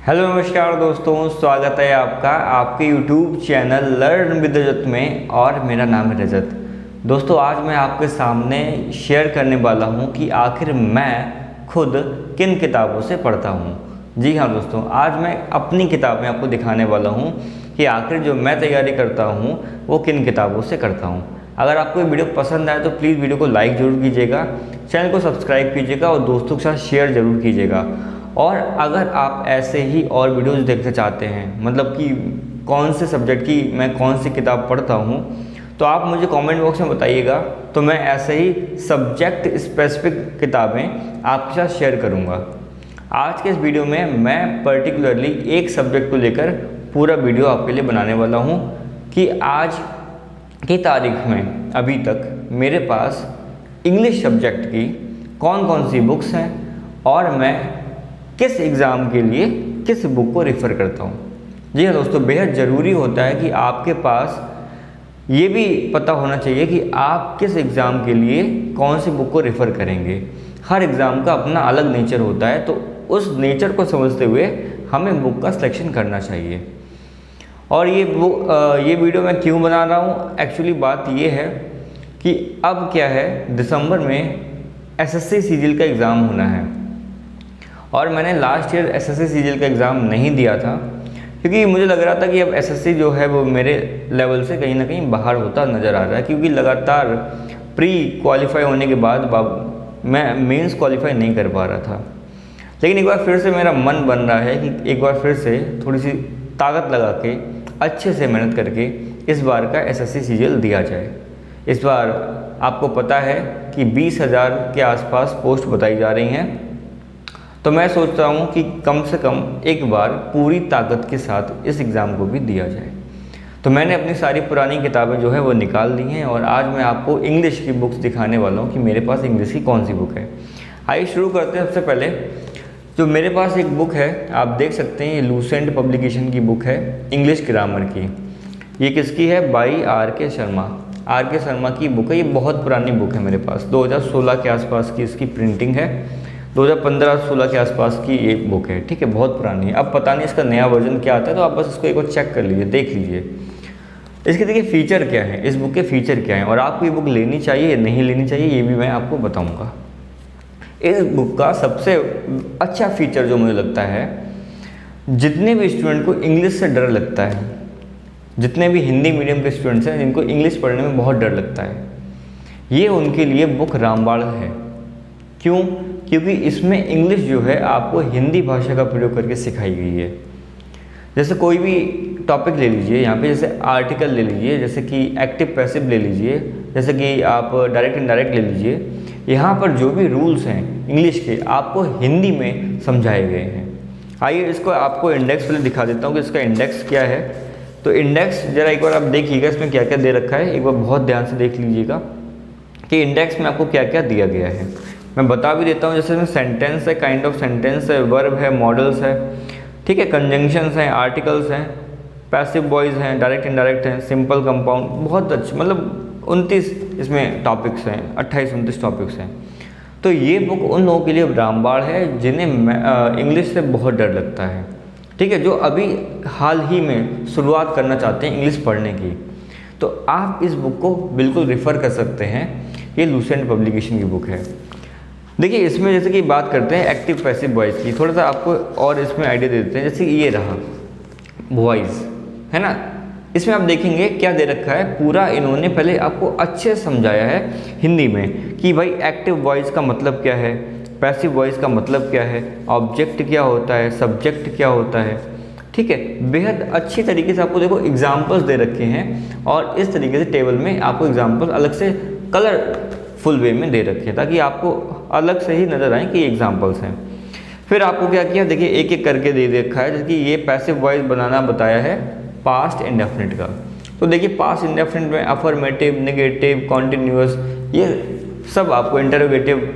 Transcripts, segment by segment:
Hello नमस्कार दोस्तों, स्वागत है आपका आपके YouTube चैनल लर्न विद रजत में और मेरा नाम है रजत। दोस्तों आज मैं आपके सामने शेयर करने वाला हूं कि आखिर मैं खुद किन किताबों से पढ़ता हूं। जी हाँ दोस्तों, आज मैं अपनी किताबें आपको दिखाने वाला हूं कि आखिर जो मैं तैयारी करता हूं वो किन किताबों से करता हूं। अगर आपको ये वीडियो पसंद आए तो प्लीज़ वीडियो को लाइक ज़रूर कीजिएगा, चैनल को सब्सक्राइब कीजिएगा और दोस्तों के साथ शेयर ज़रूर कीजिएगा। और अगर आप ऐसे ही और वीडियोस देखना चाहते हैं, मतलब कि कौन से सब्जेक्ट की मैं कौन सी किताब पढ़ता हूँ, तो आप मुझे कमेंट बॉक्स में बताइएगा, तो मैं ऐसे ही सब्जेक्ट स्पेसिफिक किताबें आपके साथ शेयर करूँगा। आज के इस वीडियो में मैं पर्टिकुलरली एक सब्जेक्ट को लेकर पूरा वीडियो आपके लिए बनाने वाला हूँ कि आज की तारीख में अभी तक मेरे पास इंग्लिश सब्जेक्ट की कौन कौन सी बुक्स हैं और मैं किस एग्ज़ाम के लिए किस बुक को रेफ़र करता हूँ। जी हाँ दोस्तों, बेहद ज़रूरी होता है कि आपके पास ये भी पता होना चाहिए कि आप किस एग्ज़ाम के लिए कौन सी बुक को रेफ़र करेंगे। हर एग्ज़ाम का अपना अलग नेचर होता है, तो उस नेचर को समझते हुए हमें बुक का सिलेक्शन करना चाहिए। और ये वीडियो मैं क्यों बना रहा हूँ, एक्चुअली बात ये है कि अब क्या है, दिसंबर में एसएससी सीजीएल का एग्ज़ाम होना है और मैंने लास्ट ईयर एसएससी सीजीएल का एग्ज़ाम नहीं दिया था क्योंकि मुझे लग रहा था कि अब एसएससी जो है वो मेरे लेवल से कहीं ना कहीं बाहर होता नज़र आ रहा है, क्योंकि लगातार प्री क्वालिफाई होने के बाद मैं मेंस क्वालिफाई नहीं कर पा रहा था। लेकिन एक बार फिर से मेरा मन बन रहा है कि एक बार फिर से थोड़ी सी ताकत लगा के अच्छे से मेहनत करके इस बार का एसएससी सीजीएल दिया जाए। इस बार आपको पता है कि 20,000 के आसपास पोस्ट बताई जा रही हैं, तो मैं सोचता हूँ कि कम से कम एक बार पूरी ताकत के साथ इस एग्ज़ाम को भी दिया जाए। तो मैंने अपनी सारी पुरानी किताबें जो है वो निकाल दी हैं और आज मैं आपको इंग्लिश की बुक्स दिखाने वाला हूँ कि मेरे पास इंग्लिश की कौन सी बुक है। आइए शुरू करते हैं। सबसे पहले जो मेरे पास एक बुक है, आप देख सकते हैं, ये लूसेंट पब्लिकेशन की बुक है इंग्लिश ग्रामर की। ये किसकी है? By R K. Sharma. R K. Sharma की बुक है। ये बहुत पुरानी बुक है, मेरे पास 2016 के आसपास की इसकी प्रिंटिंग है। 2015-16 के आसपास की ये बुक है, ठीक है, बहुत पुरानी है। अब पता नहीं इसका नया वर्जन क्या आता है, तो आप बस इसको एक बार चेक कर लीजिए, देख लीजिए। इसके देखिए फीचर क्या है, इस बुक के फीचर क्या हैं और आपको ये बुक लेनी चाहिए या नहीं लेनी चाहिए, ये भी मैं आपको बताऊंगा। इस बुक का सबसे अच्छा फीचर जो मुझे लगता है, जितने भी स्टूडेंट को इंग्लिश से डर लगता है, जितने भी हिंदी मीडियम के स्टूडेंट्स हैं जिनको इंग्लिश पढ़ने में बहुत डर लगता है, ये उनके लिए बुक रामबाण है। क्यों? क्योंकि इसमें इंग्लिश जो है आपको हिंदी भाषा का प्रयोग करके सिखाई गई है। जैसे कोई भी टॉपिक ले लीजिए, यहाँ पे जैसे आर्टिकल ले लीजिए, जैसे कि एक्टिव पैसिव ले लीजिए, जैसे कि आप डायरेक्ट इनडायरेक्ट ले लीजिए, यहाँ पर जो भी रूल्स हैं इंग्लिश के आपको हिंदी में समझाए गए हैं। आइए इसको आपको इंडेक्स पहले दिखा देता हूँ कि इसका इंडेक्स क्या है। तो इंडेक्स ज़रा एक बार आप देखिएगा इसमें क्या क्या दे रखा है, एक बार बहुत ध्यान से देख लीजिएगा कि इंडेक्स में आपको क्या क्या दिया गया है। मैं बता भी देता हूँ, जैसे इसमें सेंटेंस है, काइंड ऑफ सेंटेंस है, वर्ब है, मॉडल्स है, ठीक है, कंजंक्शंस हैं, आर्टिकल्स हैं, पैसिव वॉइस हैं, डायरेक्ट इनडायरेक्ट हैं, सिंपल कंपाउंड, बहुत अच्छे, मतलब 29 इसमें टॉपिक्स हैं, 28-29 टॉपिक्स हैं। तो ये बुक उन लोगों के लिए रामबाण है जिन्हें इंग्लिश से बहुत डर लगता है, ठीक है, जो अभी हाल ही में शुरुआत करना चाहते हैं इंग्लिश पढ़ने की। तो आप इस बुक को बिल्कुल रेफ़र कर सकते हैं। ये लूसेंट पब्लिकेशन की बुक है। देखिए इसमें जैसे कि बात करते हैं एक्टिव पैसिव वॉइस की, थोड़ा सा आपको और इसमें आइडिया दे देते हैं। जैसे ये रहा वॉइस, है ना, इसमें आप देखेंगे क्या दे रखा है, पूरा इन्होंने पहले आपको अच्छे से समझाया है हिंदी में कि भाई एक्टिव वॉइस का मतलब क्या है, पैसिव वॉइस का मतलब क्या है, ऑब्जेक्ट क्या होता है, सब्जेक्ट क्या होता है, ठीक है। बेहद अच्छी तरीके से आपको देखो एग्जाम्पल्स दे रखे हैं और इस तरीके से टेबल में आपको एग्जाम्पल्स अलग से कलरफुल वे में दे रखे हैं ताकि आपको अलग से ही नज़र आए कि एग्जाम्पल्स हैं। फिर आपको क्या किया, देखिए एक एक करके दे रखा है, जैसे कि ये पैसिव वॉइस बनाना बताया है पास्ट इंडेफिनिट का। तो देखिए पास्ट इंडेफिनिट में अफर्मेटिव, नेगेटिव, कॉन्टिन्यूअस, ये सब आपको इंटरोगेटिव,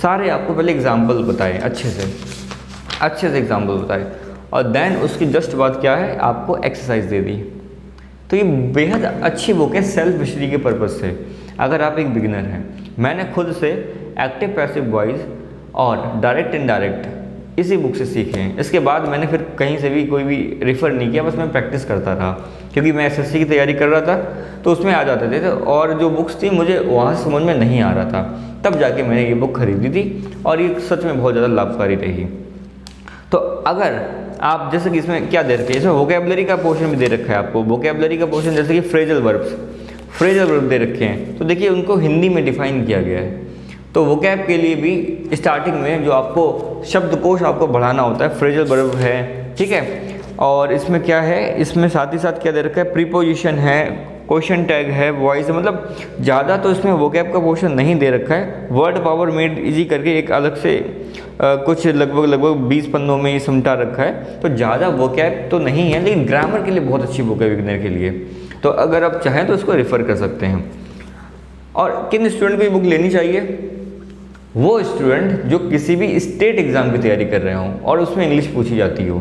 सारे आपको पहले एग्जाम्पल बताए अच्छे से एग्जाम्पल बताए और देन उसकी जस्ट बात क्या है, आपको एक्सरसाइज दे दी। तो ये बेहद अच्छी बुक है सेल्फ स्टडी के पर्पज़ से। अगर आप एक बिगिनर हैं, मैंने खुद से एक्टिव पैसिव वॉइस और डायरेक्ट इनडायरेक्ट इसी बुक से सीखे हैं। इसके बाद मैंने फिर कहीं से भी कोई भी रेफ़र नहीं किया, बस मैं प्रैक्टिस करता रहा, क्योंकि मैं एसएससी की तैयारी कर रहा था तो उसमें आ जाते थे, और जो बुक्स थी मुझे वहाँ से समझ में नहीं आ रहा था, तब जाके मैंने ये बुक खरीदी थी और ये सच में बहुत ज़्यादा लाभकारी रही। तो अगर आप जैसे कि इसमें क्या दे रखे हैं, इसमें वोकैबुलरी का पोर्शन भी दे रखा है आपको। वोकैबुलरी का पोर्शन जैसे कि फ्रेजल वर्ब दे रखे हैं, तो देखिए उनको हिंदी में डिफाइन किया गया है। तो वोकैब के लिए भी स्टार्टिंग में जो आपको शब्दकोश आपको बढ़ाना होता है, फ्रेजल वर्ब है, ठीक है। और इसमें क्या है, इसमें साथ ही साथ क्या दे रखा है, प्रीपोजिशन है, क्वेश्चन टैग है, वॉइस है, मतलब ज़्यादा तो इसमें वोकैब का पोर्शन नहीं दे रखा है। वर्ड पावर मेड इजी करके एक अलग से कुछ लगभग 20 पन्नों में ये समझा रखा है। तो ज़्यादा वोकैब तो नहीं है, लेकिन ग्रामर के लिए बहुत अच्छी बुक है बिगिनर के लिए। तो अगर आप चाहें तो इसको रेफ़र कर सकते हैं। और किन स्टूडेंट को ये बुक लेनी चाहिए? वो स्टूडेंट जो किसी भी स्टेट एग्ज़ाम की तैयारी कर रहे हों और उसमें इंग्लिश पूछी जाती हो,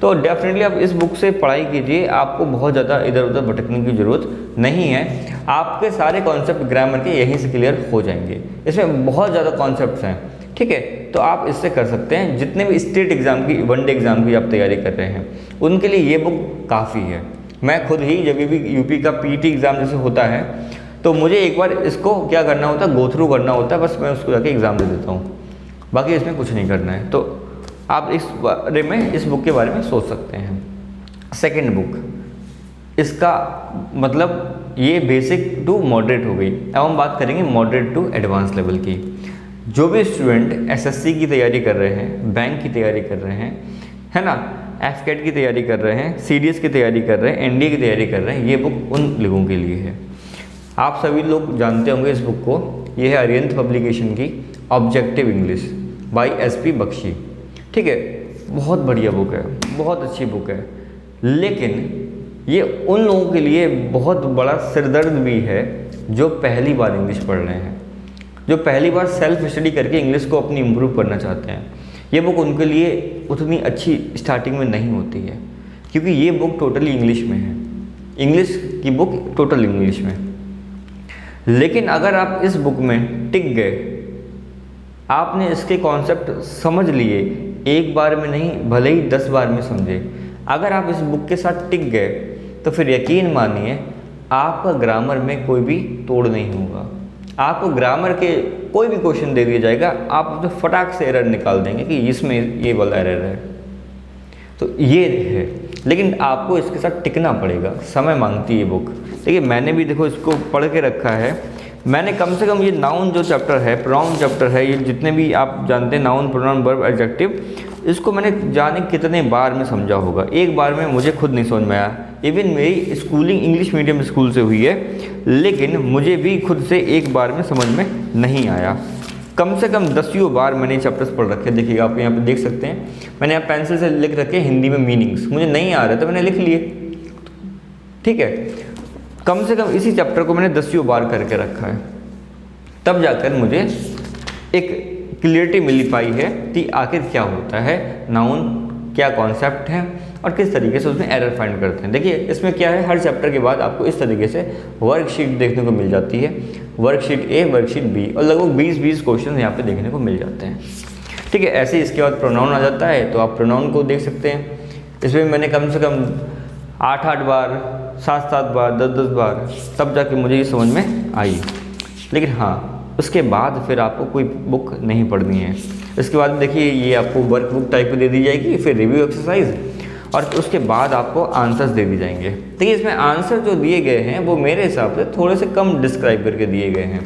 तो डेफिनेटली आप इस बुक से पढ़ाई कीजिए। आपको बहुत ज़्यादा इधर उधर भटकने की ज़रूरत नहीं है। आपके सारे कॉन्सेप्ट ग्रामर के यहीं से क्लियर हो जाएंगे। इसमें बहुत ज़्यादा कॉन्सेप्ट्स हैं, ठीक है। तो आप इससे कर सकते हैं। जितने भी स्टेट एग्ज़ाम की, वनडे एग्ज़ाम की आप तैयारी कर रहे हैं, उनके लिए ये बुक काफ़ी है। मैं खुद ही जब भी यूपी का पीटी एग्ज़ाम जैसे होता है, तो मुझे एक बार इसको क्या करना होता है, गो थ्रू करना होता है, बस मैं उसको जाके एग्ज़ाम दे देता हूँ, बाकी इसमें कुछ नहीं करना है। तो आप इस बारे में, इस बुक के बारे में सोच सकते हैं। सेकंड बुक, इसका मतलब ये बेसिक टू मॉडरेट हो गई। अब हम बात करेंगे मॉडरेट टू एडवांस लेवल की। जो भी स्टूडेंट एसएससी की तैयारी कर रहे हैं, बैंक की तैयारी कर रहे हैं, है ना, एफकेट की तैयारी कर रहे हैं, सीडीएस की तैयारी कर रहे हैं, एनडीए की तैयारी कर रहे हैं, ये बुक उन लोगों के लिए है। आप सभी लोग जानते होंगे इस बुक को। ये है अरिहंत पब्लिकेशन की objective English by S P Bakshi, ठीक है। बहुत बढ़िया बुक है, बहुत अच्छी बुक है, लेकिन ये उन लोगों के लिए बहुत बड़ा सिरदर्द भी है जो पहली बार इंग्लिश पढ़ रहे हैं, जो पहली बार सेल्फ स्टडी करके इंग्लिश को अपनी इम्प्रूव करना चाहते हैं। ये बुक उनके लिए उतनी अच्छी स्टार्टिंग में नहीं होती है, क्योंकि ये बुक टोटली इंग्लिश में है, इंग्लिश की बुक टोटल इंग्लिश में। लेकिन अगर आप इस बुक में टिक गए, आपने इसके कॉन्सेप्ट समझ लिए, एक बार में नहीं भले ही 10 बार में समझे, अगर आप इस बुक के साथ टिक गए, तो फिर यकीन मानिए आपका ग्रामर में कोई भी तोड़ नहीं होगा। आपको ग्रामर के कोई भी क्वेश्चन दे दिया जाएगा, आप उसमें फटाक से एरर निकाल देंगे कि इसमें ये वाला एरर है। तो ये है, लेकिन आपको इसके साथ टिकना पड़ेगा, समय मांगती है ये बुक। देखिए मैंने भी देखो इसको पढ़ के रखा है। मैंने कम से कम ये नाउन जो चैप्टर है, प्रोनाउन चैप्टर है, ये जितने भी आप जानते हैं नाउन, प्रोनाउन, वर्ब, एडजेक्टिव, इसको मैंने जाने कितने बार में समझा होगा। एक बार में मुझे खुद नहीं समझ में आया। इवन मेरी स्कूलिंग इंग्लिश मीडियम स्कूल से हुई है, लेकिन मुझे भी खुद से एक बार में समझ में नहीं आया। कम से कम 10 बार मैंने चैप्टर्स पढ़ रखे। देखिए आप यहाँ पे देख सकते हैं, मैंने यहाँ पेंसिल से लिख रखे हिंदी में मीनिंग्स, मुझे नहीं आ रहे तो मैंने लिख लिए, ठीक है। कम से कम इसी चैप्टर को मैंने 10 बार करके रखा है, तब जाकर मुझे एक क्लियरिटी मिल पाई है कि आखिर क्या होता है नाउन, क्या कॉन्सेप्ट है और किस तरीके से उसमें एरर फाइंड करते हैं। देखिए इसमें क्या है, हर चैप्टर के बाद आपको इस तरीके से वर्कशीट देखने को मिल जाती है, वर्कशीट ए, वर्कशीट बी, और लगभग 20-20 क्वेश्चन यहाँ पे देखने को मिल जाते हैं, ठीक है। ऐसे इसके बाद प्रोनाउन आ जाता है, तो आप प्रोनाउन को देख सकते हैं। इसमें मैंने कम से कम 8-8 बार, 7-7 बार, 10-10 बार, तब जाके मुझे ये समझ में आई। लेकिन हाँ, उसके बाद फिर आपको कोई बुक नहीं पढ़नी है। इसके बाद देखिए ये आपको वर्क बुक टाइप की दे दी जाएगी, फिर रिव्यू एक्सरसाइज, और उसके बाद आपको आंसर्स दे दी जाएंगे। देखिए इसमें आंसर जो दिए गए हैं वो मेरे हिसाब से थोड़े से कम डिस्क्राइब करके दिए गए हैं।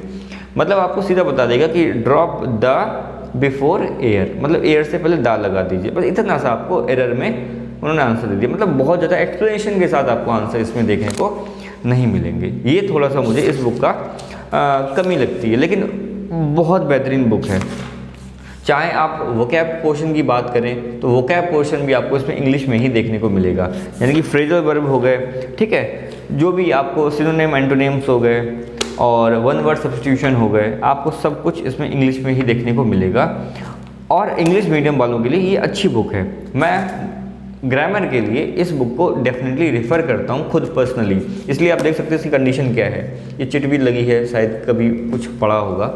मतलब आपको सीधा बता देगा कि ड्रॉप द बिफोर एयर, मतलब एयर से पहले दा लगा दीजिए, बस इतना सा आपको एरर में उन्होंने आंसर दे दिया। मतलब बहुत ज़्यादा एक्सप्लेनेशन के साथ आपको आंसर इसमें देखने को नहीं मिलेंगे। ये थोड़ा सा मुझे इस बुक का कमी लगती है, लेकिन बहुत बेहतरीन बुक है। चाहे आप वोकैब पोर्शन की बात करें तो वोकैब पोर्शन भी आपको इसमें इंग्लिश में ही देखने को मिलेगा, यानी कि फ्रेजल वर्ब हो गए, ठीक है, जो भी आपको सिनोनिम, एंटोनिम्स हो गए और वन वर्ड सब्स्टिट्यूशन हो गए, आपको सब कुछ इसमें इंग्लिश में ही देखने को मिलेगा। और इंग्लिश मीडियम वालों के लिए ये अच्छी बुक है। मैं ग्रामर के लिए इस बुक को डेफिनेटली रेफ़र करता हूँ खुद पर्सनली। इसलिए आप देख सकते हैं इसकी कंडीशन क्या है, ये चिट भी लगी है, शायद कभी कुछ पढ़ा होगा।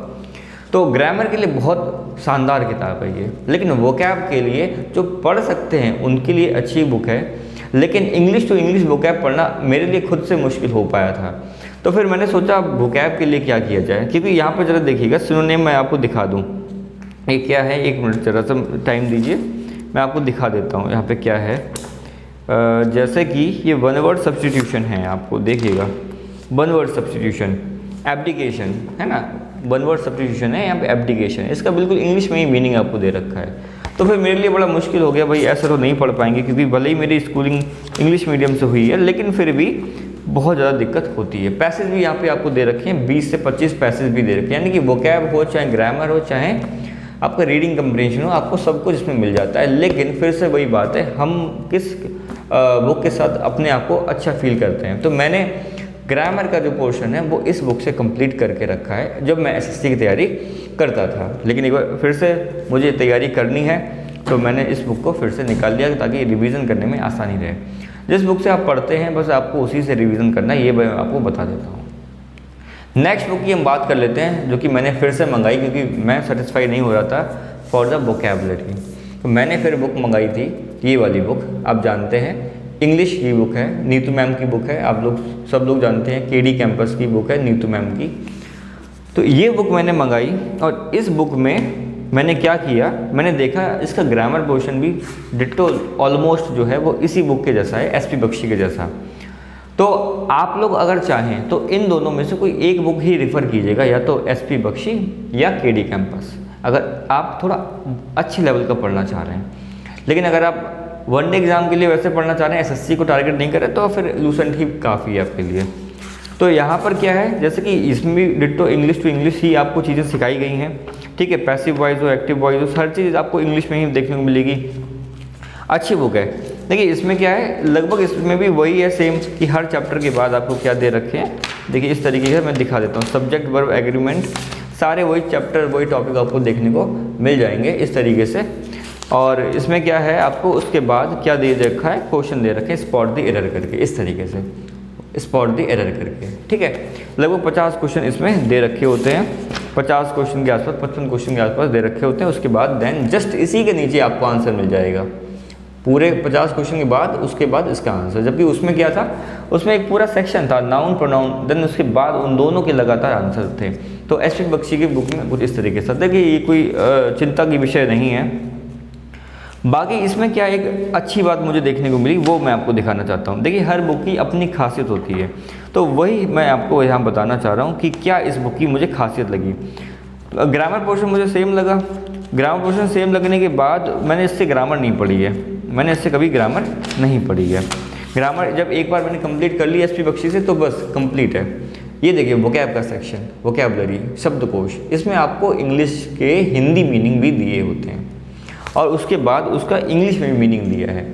तो ग्रामर के लिए बहुत शानदार किताब है ये, लेकिन वोकैब के लिए जो पढ़ सकते हैं उनके लिए अच्छी बुक है, लेकिन इंग्लिश टू इंग्लिश वोकैब पढ़ना मेरे लिए खुद से मुश्किल हो पाया था। तो फिर मैंने सोचा वोकैब के लिए क्या किया जाए, क्योंकि यहाँ पर ज़रा देखिएगा सिनोनिम मैं आपको दिखा दूँ ये क्या है। एक मिनट ज़रा सा टाइम दीजिए, मैं आपको दिखा देता हूँ यहाँ पे क्या है। जैसे कि ये वन वर्ड सब्स्टिट्यूशन है, आपको देखिएगा वन वर्ड सब्स्टिट्यूशन, एब्डिकेशन है ना, वन वर्ड सब्स्टिट्यूशन है यहाँ पे एब्डिकेशन, इसका बिल्कुल इंग्लिश में ही मीनिंग आपको दे रखा है। तो फिर मेरे लिए बड़ा मुश्किल हो गया भाई, ऐसा तो नहीं पढ़ पाएंगे, क्योंकि भले ही मेरी स्कूलिंग इंग्लिश मीडियम से हुई है, लेकिन फिर भी बहुत ज़्यादा दिक्कत होती है। पैसेज भी यहाँ पे आपको दे रखे हैं, 20 से 25 पैसेज भी दे रखे हैं, यानी कि वोकैब हो चाहे ग्रामर हो चाहे आपका रीडिंग कंप्रीहेंशन हो, आपको सब कुछ इसमें मिल जाता है। लेकिन फिर से वही बात है, हम किस बुक के साथ अपने आप को अच्छा फील करते हैं। तो मैंने ग्रामर का जो पोर्शन है वो इस बुक से कंप्लीट करके रखा है जब मैं एसएससी की तैयारी करता था, लेकिन एक बार फिर से मुझे तैयारी करनी है तो मैंने इस बुक को फिर से निकाल लिया ताकि रिवीजन करने में आसानी रहे। जिस बुक से आप पढ़ते हैं बस आपको उसी से रिवीजन करना है, ये मैं आपको बता देता हूँ। नेक्स्ट बुक की हम बात कर लेते हैं, जो कि मैंने फिर से मंगाई क्योंकि मैं सेटिस्फाई नहीं हो रहा था फॉर द वोकैबुलरी। तो मैंने फिर बुक मंगाई थी, ये वाली बुक आप जानते हैं इंग्लिश की बुक है, नीतू मैम की बुक है, आप लोग सब लोग जानते हैं केडी कैंपस की बुक है नीतू मैम की। तो ये बुक मैंने मंगाई और इस बुक में मैंने क्या किया, मैंने देखा इसका ग्रामर पोर्शन भी डिट्टो ऑलमोस्ट जो है वो इसी बुक के जैसा है, एसपी बख्शी के जैसा। तो आप लोग अगर चाहें तो इन दोनों में से कोई एक बुक ही रेफ़र कीजिएगा, या तो एसपी बख्शी या केडी कैंपस, अगर आप थोड़ा अच्छी लेवल का पढ़ना चाह रहे हैं। लेकिन अगर आप वनडे एग्ज़ाम के लिए वैसे पढ़ना चाह रहे हैं, एसएससी को टारगेट नहीं करें, तो फिर लूसेंट ही काफ़ी है आपके लिए। तो यहाँ पर क्या है, जैसे कि इसमें भी डिट्टो इंग्लिश टू इंग्लिश ही आपको चीज़ें सिखाई गई हैं, ठीक है। पैसिव वॉइस हो, एक्टिव वॉइस हो, हर चीज़ आपको इंग्लिश में ही देखने को मिलेगी। अच्छी बुक है। देखिए इसमें क्या है, लगभग इसमें भी वही है सेम, कि हर चैप्टर के बाद आपको क्या दे रखे हैं। देखिए इस तरीके से मैं दिखा देता हूँ, सब्जेक्ट वर्ब एग्रीमेंट, सारे वही चैप्टर वही टॉपिक आपको देखने को मिल जाएंगे इस तरीके से। और इसमें क्या है, आपको उसके बाद क्या दे रखा है, क्वेश्चन दे रखे हैं स्पॉट द एरर करके, इस तरीके से स्पॉट द एरर करके, ठीक है। लगभग 50 क्वेश्चन इसमें दे रखे होते हैं, 50 क्वेश्चन के आसपास, 55 क्वेश्चन के आसपास दे रखे होते हैं। उसके बाद देन जस्ट इसी के नीचे आपको आंसर मिल जाएगा, पूरे 50 क्वेश्चन के बाद उसके बाद इसका आंसर। जबकि उसमें क्या था, उसमें एक पूरा सेक्शन था नाउन प्रोनाउन, देन उसके बाद उन दोनों के लगातार आंसर थे। तो एसपी बख्शी की बुक में कुछ इस तरीके से, देखिए ये कोई चिंता की विषय नहीं है। बाकी इसमें क्या एक अच्छी बात मुझे देखने को मिली, वो मैं आपको दिखाना चाहता हूँ। देखिए हर बुक की अपनी खासियत होती है, तो वही मैं आपको यहाँ बताना चाह रहा हूँ कि क्या इस बुक की मुझे खासियत लगी। ग्रामर पोर्शन मुझे सेम लगा, ग्रामर पोर्शन सेम लगने के बाद मैंने इससे ग्रामर नहीं पढ़ी है, मैंने इससे कभी ग्रामर नहीं पढ़ी है। ग्रामर जब एक बार मैंने कंप्लीट कर ली एसपी बख्शी से तो बस कंप्लीट है। ये देखिए वोकैब का सेक्शन, वोकैबुलरी शब्दकोश, इसमें आपको इंग्लिश के हिंदी मीनिंग भी दिए होते हैं और उसके बाद उसका इंग्लिश में भी मीनिंग दिया है।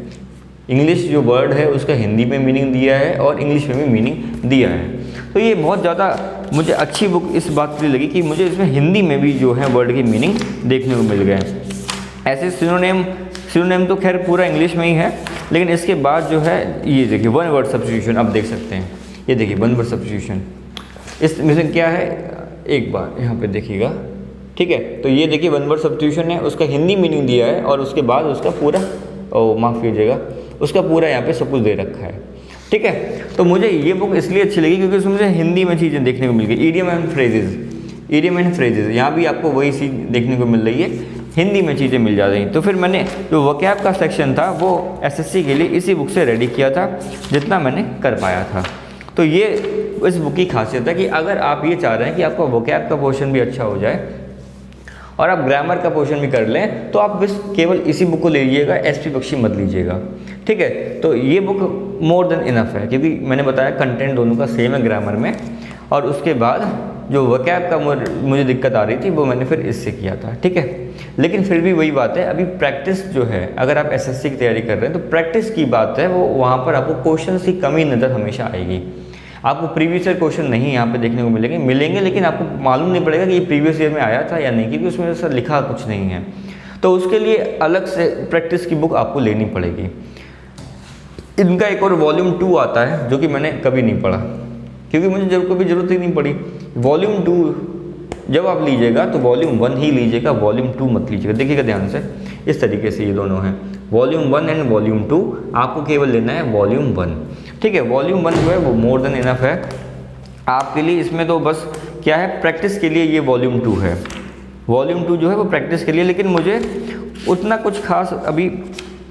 इंग्लिश जो वर्ड है उसका हिंदी में मीनिंग दिया है और इंग्लिश में भी मीनिंग दिया है। तो ये बहुत ज़्यादा मुझे अच्छी बुक इस बात के लिए लगी कि मुझे इसमें हिंदी में भी जो है वर्ड की मीनिंग देखने को मिल गए। ऐसे सिनोनिम तो खैर पूरा इंग्लिश में ही है, लेकिन इसके बाद जो है ये देखिए वन वर्ड सब्स्टिट्यूशन, आप देख सकते हैं, ये देखिए वन वर्ड सब्स्टिट्यूशन, इसमें क्या है एक बार यहाँ पे देखिएगा, ठीक है। तो ये देखिए वन वर्ड सब्स्टिट्यूशन है, उसका हिंदी मीनिंग दिया है और उसके बाद उसका पूरा माफ़ कीजिएगा, उसका पूरा यहाँ पे सब कुछ दे रखा है, ठीक है। तो मुझे ये बुक इसलिए अच्छी लगी क्योंकि उसमें मुझे हिंदी में चीज़ें देखने को मिल गई। ईडियम एंड फ्रेजेस, यहाँ भी आपको वही चीज़ देखने को मिल रही है, हिंदी में चीज़ें मिल जा रही। तो फिर मैंने जो वोकैब का सेक्शन था वो एसएससी के लिए इसी बुक से रेडी किया था, जितना मैंने कर पाया था। तो ये इस बुक की खासियत है कि अगर आप ये चाह रहे हैं कि आपका वोकैब का पोर्शन भी अच्छा हो जाए और आप ग्रामर का पोर्शन भी कर लें, तो आप बस केवल इसी बुक को ले लीजिएगा, एसपी बख्शी मत लीजिएगा, ठीक है। तो ये बुक मोर देन इनफ है, क्योंकि मैंने बताया कंटेंट दोनों का सेम है ग्रामर में। और उसके बाद जो वोकैब का मुझे दिक्कत आ रही थी वो मैंने फिर इससे किया था, ठीक है। लेकिन फिर भी वही बात है, अभी प्रैक्टिस जो है, अगर आप एसएससी की तैयारी कर रहे हैं तो प्रैक्टिस की बात है, वो वहाँ पर आपको क्वेश्चन की कमी नज़र हमेशा आएगी। आपको प्रीवियस ईयर क्वेश्चन नहीं यहाँ पे देखने को मिलेंगे, लेकिन आपको मालूम नहीं पड़ेगा कि ये प्रीवियस ईयर में आया था या नहीं, क्योंकि उसमें ऐसा लिखा कुछ नहीं है। तो उसके लिए अलग से प्रैक्टिस की बुक आपको लेनी पड़ेगी। इनका एक और वॉल्यूम 2 आता है जो कि मैंने कभी नहीं पढ़ा, क्योंकि मुझे कभी ज़रूरत ही नहीं पड़ी। वॉल्यूम 2 जब आप लीजिएगा तो वॉल्यूम 1 ही लीजिएगा, वॉल्यूम 2 मत लीजिएगा। देखिएगा ध्यान से, इस तरीके से ये दोनों हैं, वॉल्यूम 1 एंड वॉल्यूम 2, आपको केवल लेना है वॉल्यूम 1, ठीक है। वॉल्यूम 1 जो है वो मोर देन इनफ है आपके लिए। इसमें तो बस क्या है, प्रैक्टिस के लिए ये वॉल्यूम 2 है। वॉल्यूम 2 जो है वो प्रैक्टिस के लिए, लेकिन मुझे उतना कुछ खास अभी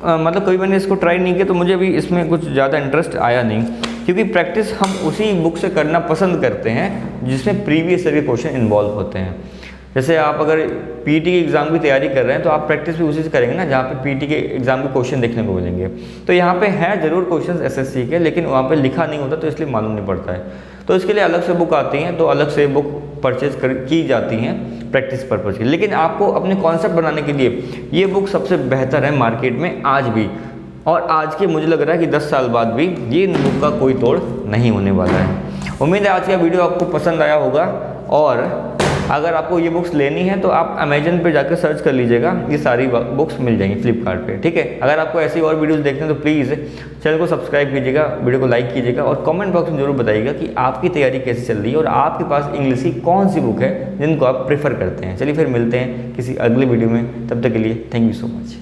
मतलब कभी मैंने इसको ट्राई नहीं किया तो मुझे अभी इसमें कुछ ज़्यादा इंटरेस्ट आया नहीं, क्योंकि प्रैक्टिस हम उसी बुक से करना पसंद करते हैं जिसमें प्रीवियस ईयर के क्वेश्चन इन्वॉल्व होते हैं। जैसे आप अगर पीटी के एग्ज़ाम की तैयारी कर रहे हैं तो आप प्रैक्टिस भी उसी से करेंगे ना, जहाँ पे पीटी के एग्ज़ाम के क्वेश्चन देखने को मिलेंगे। तो यहाँ पे है ज़रूर क्वेश्चन एसएससी के, लेकिन वहाँ पे लिखा नहीं होता तो इसलिए मालूम नहीं पड़ता है। तो इसके लिए अलग से बुक आती हैं, तो अलग से बुक परचेज की जाती हैं प्रैक्टिस पर्पज़ की। लेकिन आपको अपने कॉन्सेप्ट बनाने के लिए ये बुक सबसे बेहतर है मार्केट में आज भी, और आज के मुझे लग रहा है कि 10 साल बाद भी ये बुक का कोई तोड़ नहीं होने वाला है। उम्मीद है आज का वीडियो आपको पसंद आया होगा, और अगर आपको ये बुक्स लेनी है तो आप अमेजन पे जाकर सर्च कर लीजिएगा, ये सारी बुक्स मिल जाएंगी फ्लिपकार्ट पे, ठीक है। अगर आपको ऐसी और वीडियोस देखते हैं तो प्लीज़ चैनल को सब्सक्राइब कीजिएगा, वीडियो को लाइक कीजिएगा, और कमेंट बॉक्स में जरूर बताइएगा कि आपकी तैयारी कैसी चल रही है और आपके पास इंग्लिश की कौन सी बुक है जिनको आप प्रेफर करते हैं। चलिए फिर मिलते हैं किसी अगले वीडियो में, तब तक के लिए थैंक यू सो मच।